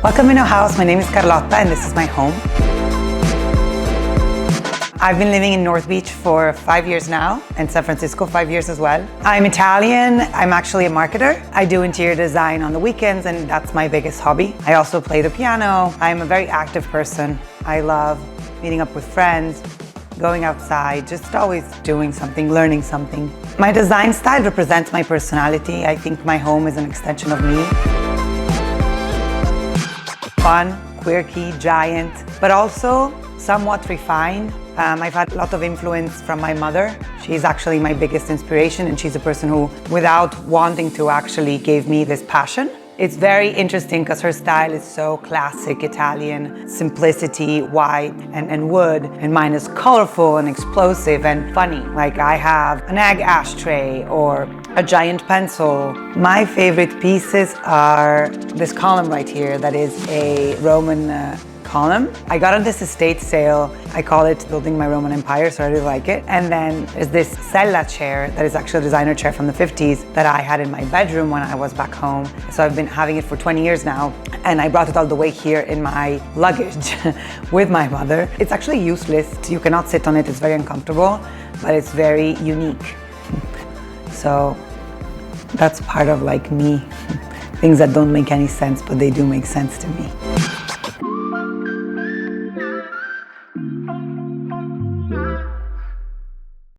Welcome in Ohouse. My name is Carlotta and this is my home. I've been living in North Beach for 5 years now, and San Francisco 5 years as well. I'm Italian. I'm actually a marketer. I do interior design on the weekends, and that's my biggest hobby. I also play the piano. I'm a very active person. I love meeting up with friends, going outside, just always doing something, learning something. My design style represents my personality. I think my home is an extension of me. Fun, quirky, giant, but also somewhat refined. I've had a lot of influence from my mother. She's actually my biggest inspiration, and she's a person who, without wanting to, actually gave me this passion. It's very interesting because her style is so classic Italian, simplicity, white and wood, and mine is colorful and explosive and funny. Like I have an egg ashtray or a giant pencil. My favorite pieces are this column right here that is a Roman column. I got on this estate sale. I call it Building My Roman Empire, so I really like it. And then there's this Sella chair that is actually a designer chair from the 50s that I had in my bedroom when I was back home. So I've been having it for 20 years now, and I brought it all the way here in my luggage with my mother. It's actually useless. You cannot sit on it. It's very uncomfortable, but it's very unique. So that's part of like me. Things that don't make any sense, but they do make sense to me.